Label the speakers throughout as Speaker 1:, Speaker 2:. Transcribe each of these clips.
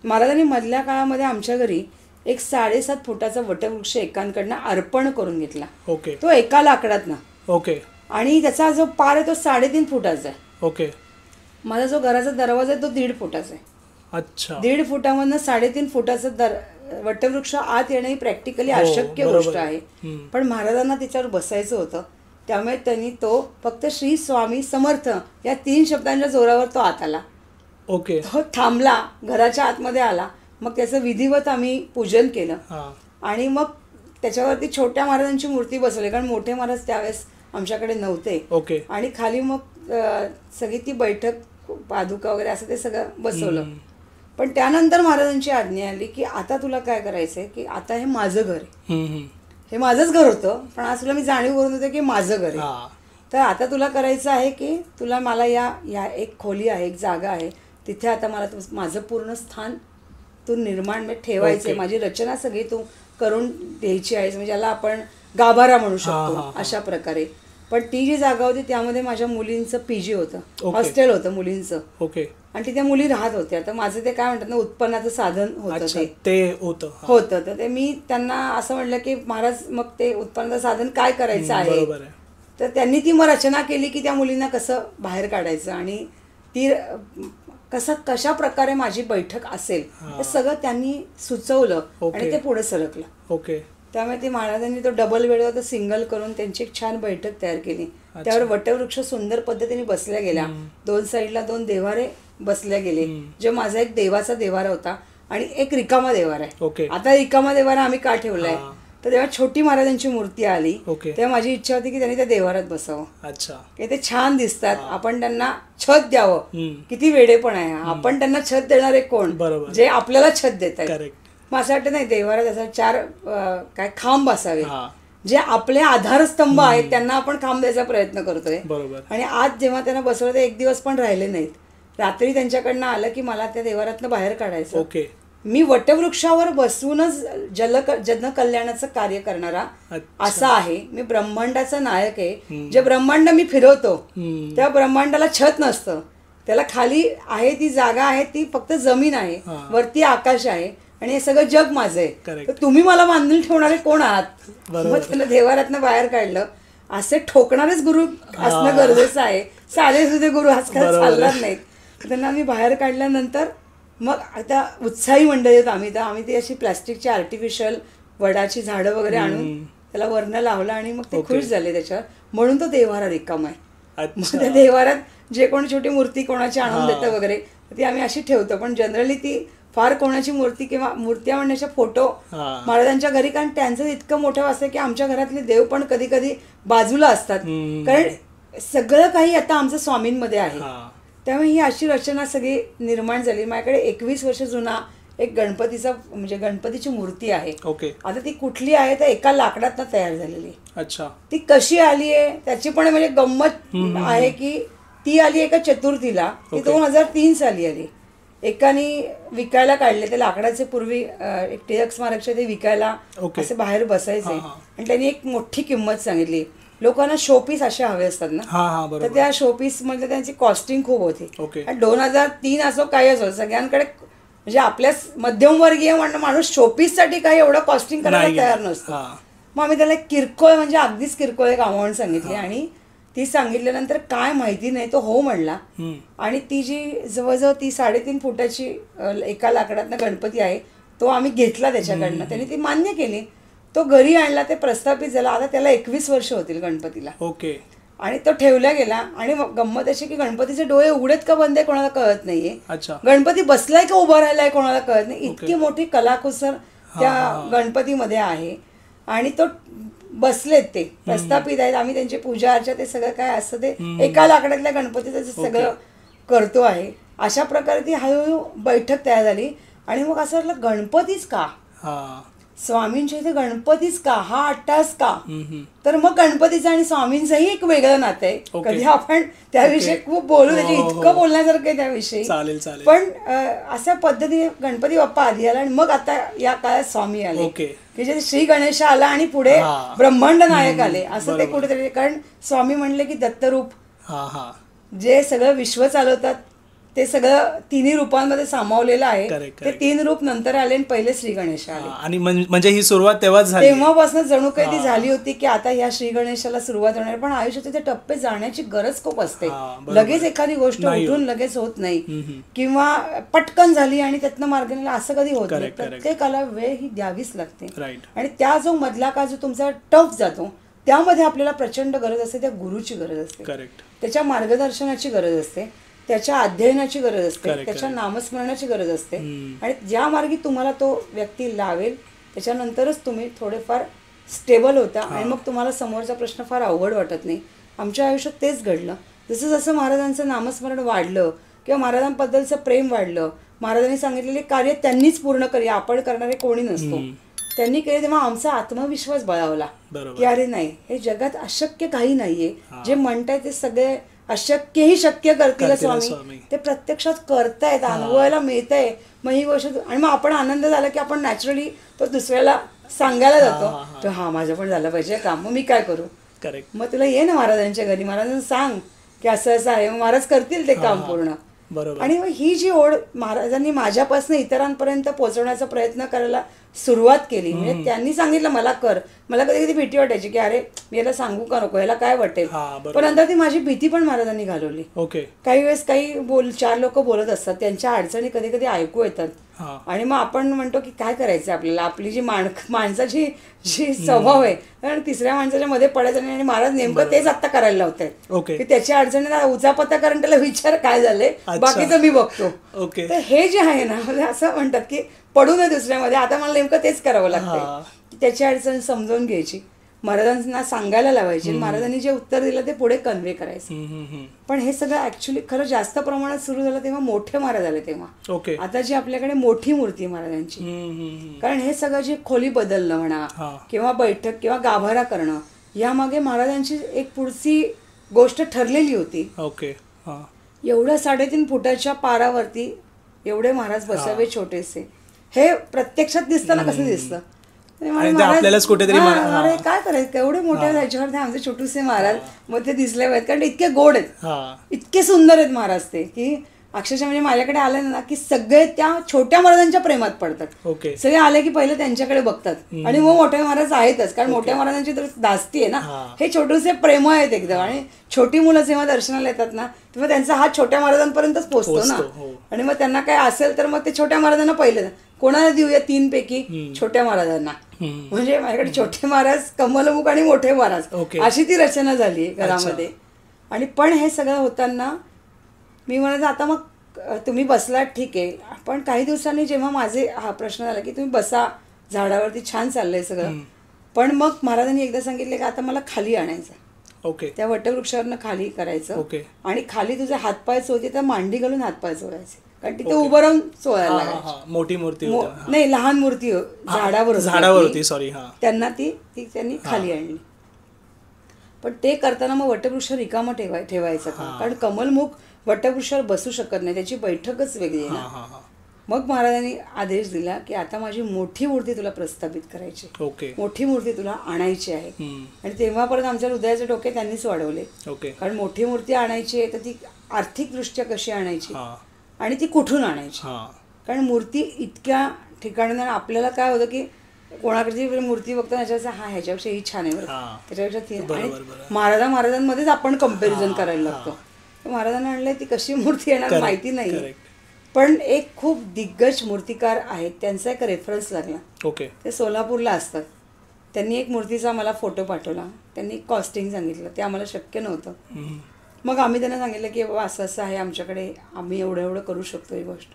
Speaker 1: महाराजांनी मधल्या काळामध्ये आमच्या घरी एक 7.5 फुटाचा वटवृक्ष एकांकडनं अर्पण करून घेतला.
Speaker 2: ओके.
Speaker 1: तो एका लाकडातनं.
Speaker 2: ओके.
Speaker 1: आणि त्याचा जो पार आहे तो 3.5 फुटाचा आहे.
Speaker 2: ओके.
Speaker 1: माझा जो घराचा दरवाजा आहे तो 1.5 फुटाचा आहे.
Speaker 2: अच्छा.
Speaker 1: 1.5 फुटामधनं 3.5 फुटाचा वटवृक्ष आत येणं ही प्रॅक्टिकली अशक्य गोष्ट आहे. पण महाराजांना त्याच्यावर बसायचं होतं, त्यामुळे त्यांनी तो फक्त श्री स्वामी समर्थ या 3 शब्दांच्या जोरावर तो आत आला.
Speaker 2: ओके.
Speaker 1: तो थांबला, घराच्या आतमध्ये आला. मग त्याचं विधिवत आम्ही पूजन केलं आणि मग त्याच्यावरती छोट्या महाराजांची मूर्ती बसवली, कारण मोठे महाराज त्यावेळेस आमच्याकडे नव्हते.
Speaker 2: ओके.
Speaker 1: आणि खाली मग सगळी ती बैठक पादुका वगैरे असं ते सगळं बसवलं. पण त्यानंतर महाराजांची आज्ञा आली की आता तुला काय करायचंय की आता हे माझं घर आहे. हे माझंच घर होतं, पण आज तुला मी जाणीव करून देते की माझं घर आहे. तर आता तुला करायचं आहे की तुला मला या एक खोली आहे, एक जागा आहे, तिथे आता मला माझं पूर्ण स्थान तू निर्माण ठेवायचं आहे. माझी रचना सगळी तू करून द्यायची आहे, म्हणजे याला आपण गाभारा म्हणू शकतो अशा प्रकारे. पण ती जी जागा होती त्यामध्ये माझ्या मुलींचं पीजी होतं, हॉस्टेल होतं मुलींचं.
Speaker 2: ओके.
Speaker 1: आणि तिथे मुली राहत होत्या. तर माझं ते काय म्हणतात ना, उत्पन्नाचं साधन होतं
Speaker 2: ते होतं.
Speaker 1: तर ते मी त्यांना असं म्हटलं की महाराज मग ते उत्पन्नाचं साधन काय करायचं आहे. तर त्यांनी ती मग रचना केली की त्या मुलींना कसं बाहेर काढायचं आणि ती कशा प्रकारे माझी बैठक असेल हे सगळं त्यांनी सुचवलं आणि ते पुढे सरकलं.
Speaker 2: ओके.
Speaker 1: त्यामुळे ते महाराजांनी तो डबल बेड होता सिंगल करून त्यांची एक छान बैठक तयार केली. त्यावर वटवृक्ष सुंदर पद्धतीने बसल्या गेल्या. 2 साईडला 2 देवारे बसल्या गेले. जो माझा एक देवाचा देवारा होता आणि एक रिकामा देवारा आहे. आता रिकामा देवारा आम्ही का ठेवलाय तर तेव्हा छोटी महाराजांची मूर्ती आली तेव्हा माझी इच्छा होती की त्यांनी त्या देवारात बसावं.
Speaker 2: अच्छा.
Speaker 1: ते छान दिसतात, आपण त्यांना छत द्यावं. किती वेडेपण आहे, आपण त्यांना छत देणारे कोण, जे आपल्याला छत देत आहेत. मग असं वाटतं नाही देवारात असा 4 काय खांब असावे जे आपले आधारस्तंभ आहेत, त्यांना आपण खांब द्यायचा प्रयत्न करतोय. आणि आज जेव्हा त्यांना बसवलं ते 1 दिवस पण राहिले नाहीत. रात्री त्यांच्याकडनं आलं की मला त्या देवारातनं बाहेर काढायचं. मी वटवृक्षावर बसूनच जनकल्याणाचं कार्य करणारा असा आहे. मी ब्रह्मांडाचा नायक आहे. जे ब्रह्मांड मी फिरवतो त्या ब्रह्मांडाला छत नसतं, त्याला खाली आहे ती जागा आहे, ती फक्त जमीन आहे, वरती आकाश आहे आणि हे सगळं जग माझं आहे. तर तुम्ही मला बांधून ठेवणारे कोण आहात. मग त्याला देवारातनं बाहेर काढलं. असे ठोकणारेच गुरु असणं गरजेचं आहे, साधे सुधे गुरु आजकाल चालणार नाहीत. त्यांना आम्ही बाहेर काढल्यानंतर मग आता उत्साही मंडळी आहेत आम्ही. तर आम्ही ती अशी प्लास्टिकची आर्टिफिशियल वडाची झाडं वगैरे आणून त्याला वर्ण लावलं आणि मग ते खुश झाले त्याच्यावर. म्हणून तो देवारा रिकामा आहे. मग त्या देवारात जे कोणी छोटी मूर्ती कोणाची आणून देतं वगैरे ती आम्ही अशी ठेवतो. पण जनरली ती फार कोणाची मूर्ती किंवा मूर्त्या म्हणण्याच्या फोटो महाराजांच्या घरी, कारण त्यांचं इतकं मोठं असतं की आमच्या घरातले देव पण कधी कधी बाजूला असतात, कारण सगळं काही आता आमचं स्वामींमध्ये आहे. त्यामुळे ही अशी रचना सगळी निर्माण झाली. माझ्याकडे 21 वर्ष जुना एक गणपतीचा म्हणजे गणपतीची मूर्ती आहे. आता ती कुठली आहे तर एका लाकडातनं तयार झालेली.
Speaker 2: अच्छा.
Speaker 1: ती कशी आली आहे त्याची पण म्हणजे गंमत आहे की ती आली एका चतुर्थीला. ती 2003 साली आली. एकाने विकायला काढले ते लाकडाचे. पूर्वी एक टिळक स्मारकचे ते विकायला असे बाहेर बसायचे आणि त्यांनी एक मोठी किंमत सांगितली. लोकांना शोपीस असे हवे असतात ना, तर त्या शोपीस मध्ये त्यांची कॉस्टिंग खूप होती. 2003 असो काही असो सगळ्यांकडे म्हणजे आपल्या मध्यमवर्गीय माणूस शोपीस साठी काही एवढं कॉस्टिंग करायला तयार नसतो. मग आम्ही त्याला किरकोळ म्हणजे अगदीच किरकोळ एक अमाऊंट सांगितली आणि ती सांगितल्यानंतर काय माहिती नाही तो हो म्हणला. आणि ती जी जवळजवळ ती 3.5 फुटाची एका लाकडातनं गणपती आहे तो आम्ही घेतला त्याच्याकडनं. त्यांनी ती मान्य केली. तो घरी आणला, ते प्रस्थापित झाला. आता त्याला 21 वर्ष होतील गणपतीला. आणि तो ठेवला गेला. आणि गंमत अशी की गणपतीचे डोळे उघडेत का बंद आहे कोणाला कळत नाहीये. गणपती बसलाय का उभा राहिलाय कोणाला कळत नाही. इतकी मोठी कलाकुसर त्या गणपतीमध्ये आहे. आणि तो बसलेत, ते प्रस्थापित आहेत. आम्ही त्यांची पूजा अर्चा ते सगळं काय असतं ते एका लाकडातल्या गणपतीचं सगळं करतो आहे. अशा प्रकारे ती हळूहळू बैठक तयार झाली. आणि मग असं वाटलं गणपतीच का, स्वामींच्या इथे गणपतीच का, हा अट्टास का. तर मग गणपतीचं आणि स्वामींचंही एक वेगळं नातं आहे. कधी आपण त्याविषयी खूप बोलू, त्याचे इतकं बोलण्यासारखं आहे त्याविषयी. पण अशा पद्धतीने गणपती बाप्पा आधी आला आणि मग आता या काळात स्वामी आले की जे श्री गणेश आला आणि पुढे ब्रह्मांड नायक आले असं ते कुठेतरी. कारण स्वामी म्हणले की दत्तरूप जे सगळं विश्व चालवतात ते सगळं तिन्ही रूपांमध्ये सामावलेलं आहे.
Speaker 2: Correct,
Speaker 1: ते 3 रूप नंतर आले आणि पहिले श्री गणेश आले.
Speaker 2: आणि म्हणजे ही सुरुवात तेव्हाच झाली.
Speaker 1: तेव्हापासून जणू काही ती झाली होती की आता या श्री गणेशाला सुरुवात होणार. पण आयुष्याचे ते टप्पे जाण्याची गरज खूप असते. लगेच एखादी गोष्ट उठून लगेच होत नाही किंवा पटकन झाली आणि त्यातनं मार्ग निघाला असं कधी होत नाही. प्रत्येकाला वेळ ही द्यावीच लागते. आणि त्या जो मधला काळ जो तुमचा टफ जातो त्यामध्ये आपल्याला प्रचंड गरज असते त्या गुरुची गरज असते. त्याच्या मार्गदर्शनाची गरज असते, त्याच्या अध्ययनाची गरज असते, त्याच्या नामस्मरणाची गरज असते. आणि ज्या मार्गी तुम्हाला तो व्यक्ती लावेल त्याच्यानंतरच तुम्ही थोडेफार स्टेबल होता आणि मग तुम्हाला समोरचा प्रश्न फार अवघड वाटत नाही. आमच्या आयुष्यात तेच घडलं. जसं जसं महाराजांचं नामस्मरण वाढलं किंवा महाराजांबद्दलचं प्रेम वाढलं, महाराजांनी सांगितलेले कार्य त्यांनीच पूर्ण करूया, आपण करणारे कोणी नसतो, त्यांनी केले, तेव्हा आमचा आत्मविश्वास बळावला की अरे नाही, हे जगात अशक्य काही नाहीये. जे म्हणताय ते सगळे अशक्यही शक्य करतील स्वामी, ते प्रत्यक्षात करतायत, अनुभवायला मिळतंय. मग ही गोष्ट आणि मग आपण आनंद झाला की आपण नॅचरली तो दुसऱ्याला सांगायला जातो तर हा माझं पण झालं पाहिजे काम, मग मी काय करू. मग तुला ये ना महाराजांच्या घरी, महाराजांना सांग की असं असं आहे, मग महाराज करतील ते काम पूर्ण. आणि मग ही जी ओढ महाराजांनी माझ्यापासून इतरांपर्यंत पोहोचवण्याचा प्रयत्न करायला सुरुवात केली. म्हणजे त्यांनी सांगितलं मला कर. मला कधी कधी भीती वाटायची की अरे मी याला सांगू का नको, याला काय वाटेल. पण नंतर ती माझी भीती पण महाराजांनी घालवली. काही वेळेस काही 4 लोक बोलत असतात, त्यांच्या अडचणी कधी कधी ऐकू येतात आणि मग आपण म्हणतो की काय करायचं आपल्याला. आपली जी माणसाची जी स्वभाव आहे, कारण तिसऱ्या माणसाच्या मध्ये पडायचं नाही. आणि महाराज नेमकं तेच आता करायला लावतायत की त्याच्या अडचणीला उचापत्या कारण त्याला विचार काय झाले, बाकीचं मी बघतो. तर हे जे आहे ना, म्हणजे असं म्हणतात की पडू नये दुसऱ्यामध्ये, आता मला नेमकं तेच करावं लागतं. त्याची अडचण समजावून घ्यायची, महाराजांना सांगायला लावायची, महाराजांनी जे उत्तर दिलं ते पुढे कन्वे करायचं. पण हे सगळं ऍक्च्युली खरं जास्त प्रमाणात सुरू झालं तेव्हा मोठे महाराज आले तेव्हा. आता जी आपल्याकडे मोठी मूर्ती महाराजांची, कारण हे सगळं जे खोली बदलणं म्हणा किंवा बैठक किंवा गाभारा करणं, यामागे महाराजांची एक पुढची गोष्ट ठरलेली होती. एवढ्या 3.5 फुटाच्या पारावरती एवढे महाराज बसावे छोटेसे, हे प्रत्यक्षात दिसताना कसं दिसतं.
Speaker 2: आपल्यालाच कुठेतरी
Speaker 1: अरे काय करायचं, एवढे मोठे ह्याच्यावर आमचे छोटूसे महाराज मग ते दिसले पाहिजेत, कारण इतके गोड आहेत, इतके सुंदर आहेत महाराज ते, की अक्षरशः म्हणजे माझ्याकडे आलं ना की सगळे त्या छोट्या महाराजांच्या प्रेमात पडतात. सगळे आले की पहिले त्यांच्याकडे बघतात आणि मग मोठे महाराज आहेतच, कारण मोठ्या महाराजांची तर दास्ती आहे ना. हे छोटूसे प्रेम आहेत एकदम. आणि छोटी मुलं जेव्हा दर्शनाला येतात ना तेव्हा त्यांचा हात छोट्या महाराजांपर्यंतच पोहोचतो ना. आणि मग त्यांना काय असेल तर मग ते छोट्या महाराजांना पहिले कोणाला देऊया 3 पैकी छोट्या महाराजांना. म्हणजे माझ्याकडे छोटे महाराज, कमलमुख आणि मोठे महाराज अशी ती रचना झाली घरामध्ये. आणि पण हे सगळं होताना मी म्हणत आता मग तुम्ही बसलात ठीक आहे, पण काही दिवसांनी जेव्हा माझे हा प्रश्न झाला की तुम्ही बसा झाडावरती, छान चाललंय सगळं, पण मग महाराजांनी एकदा सांगितले की आता मला खाली आणायचं, त्या वटवृक्षावरनं खाली करायचं आणि खाली तुझे हातपाय चोळते तर मांडी घालून हातपाय चोळायचे, कारण तिथे उभं राहून चोळायला लागायची.
Speaker 2: मोठी मूर्ती
Speaker 1: नाही, लहान मूर्ती झाडावर होती, सॉरी, त्यांना ती त्यांनी खाली आणली. पण ते करताना मग वटवृक्ष रिकामा ठेवायचं का, कारण कमलमुख वटवृक्षावर बसू शकत नाही, त्याची बैठकच वेगळी आहे ना. मग महाराजांनी आदेश दिला की आता माझी मोठी मूर्ती तुला प्रस्थापित करायची, मोठी मूर्ती तुला आणायची आहे. आणि तेव्हापर्यंत आमच्या हृदयाचे डोके त्यांनीच वाढवले, कारण मोठी मूर्ती आणायची आहे तर ती आर्थिकदृष्ट्या कशी आणायची आणि ती कुठून आणायची. कारण मूर्ती इतक्या ठिकाणी आपल्याला काय होतं की कोणाकडची मूर्ती बघतो ह्याच्यापेक्षा ह्याच्यापेक्षा ही छान आहे, त्याच्यापेक्षा ती, आणि महाराजांमध्येच आपण कम्पॅरिझन करायला लागतो. महाराजांना आणलंय ती कशी मूर्ती येणार माहिती नाही, पण एक खूप दिग्गज मूर्तिकार आहेत, त्यांचा एक रेफरन्स लागला. ते सोलापूरला असतात. त्यांनी एक मूर्तीचा मला फोटो पाठवला, त्यांनी कॉस्टिंग सांगितलं, ते आम्हाला शक्य नव्हतं. मग आम्ही त्यांना सांगितलं की बाबा असं असं आहे आमच्याकडे, आम्ही एवढं एवढं करू शकतो. ही गोष्ट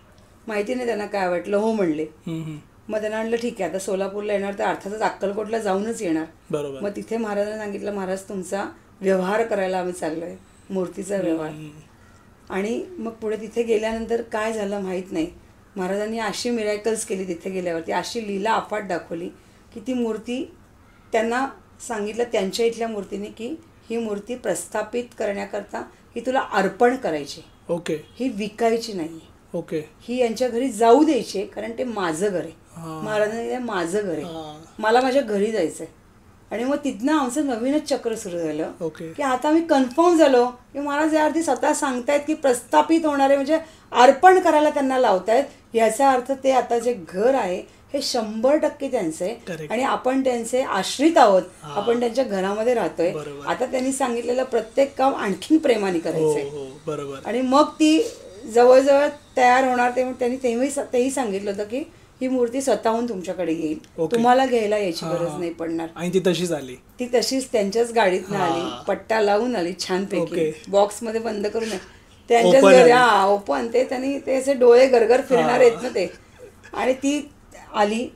Speaker 1: माहिती नाही त्यांना काय वाटलं, हो म्हणले. मग त्यांना म्हणलं ठीक आहे, आता सोलापूरला येणार तर अर्थातच अक्कलकोटला जाऊनच येणार. मग तिथे महाराजांना सांगितलं महाराज तुमचा व्यवहार करायला आम्ही चाललोय, मूर्तीचा व्यवहार. आणि मग पुढे तिथे गेल्यानंतर काय झालं माहीत नाही, महाराजांनी अशी मिरॅकल्स केली तिथे गेल्यावरती, अशी लीला अफाट दाखवली की ती मूर्ती, त्यांना सांगितलं त्यांच्या इथल्या मूर्तीने की ही मूर्ती प्रस्थापित करण्याकरता ही तुला अर्पण करायची, ही विकायची नाही, ही यांच्या घरी जाऊ द्यायची, कारण ते माझं घर आहे. महाराजांनी माझं घर आहे, मला माझ्या घरी जायचंय. आणि मग तिथनं आमचं नवीनच चक्र सुरू झालं
Speaker 2: ओके.
Speaker 1: की आता मी कन्फर्म झालो की मला जे अर्थी स्वतः सांगतायत की प्रस्थापित होणारे म्हणजे अर्पण करायला त्यांना लावतायत याचा अर्थ ते आता जे घर आहे हे 100% त्यांचं आहे
Speaker 2: Correct.
Speaker 1: आणि आपण त्यांचे आश्रित आहोत. आपण त्यांच्या घरामध्ये राहतोय.
Speaker 2: बरोबर.
Speaker 1: आता त्यांनी सांगितलेलं प्रत्येक काम आणखीन प्रेमाने
Speaker 2: हो
Speaker 1: करायचंय
Speaker 2: हो बरोबर.
Speaker 1: आणि मग ती जवळजवळ तयार होणार त्यांनी तेही सांगितलं होतं की ही मूर्ती स्वतःहून तुमच्याकडे येईल.
Speaker 2: ओके.
Speaker 1: तुम्हाला घ्यायला यायची गरज नाही पडणार.
Speaker 2: आणि ती तशीच आली.
Speaker 1: ती तशीच त्यांच्याच गाडीतनं आली, पट्टा लावून आली छानपैकी,
Speaker 2: ओके.
Speaker 1: बॉक्स मध्ये बंद करून त्यांच्याच
Speaker 2: Open
Speaker 1: घरी.
Speaker 2: आली.
Speaker 1: हा ओपन. ते त्यांनी ते असे डोळे गरगर फिरणार आहेत ना ते. आणि ती आली.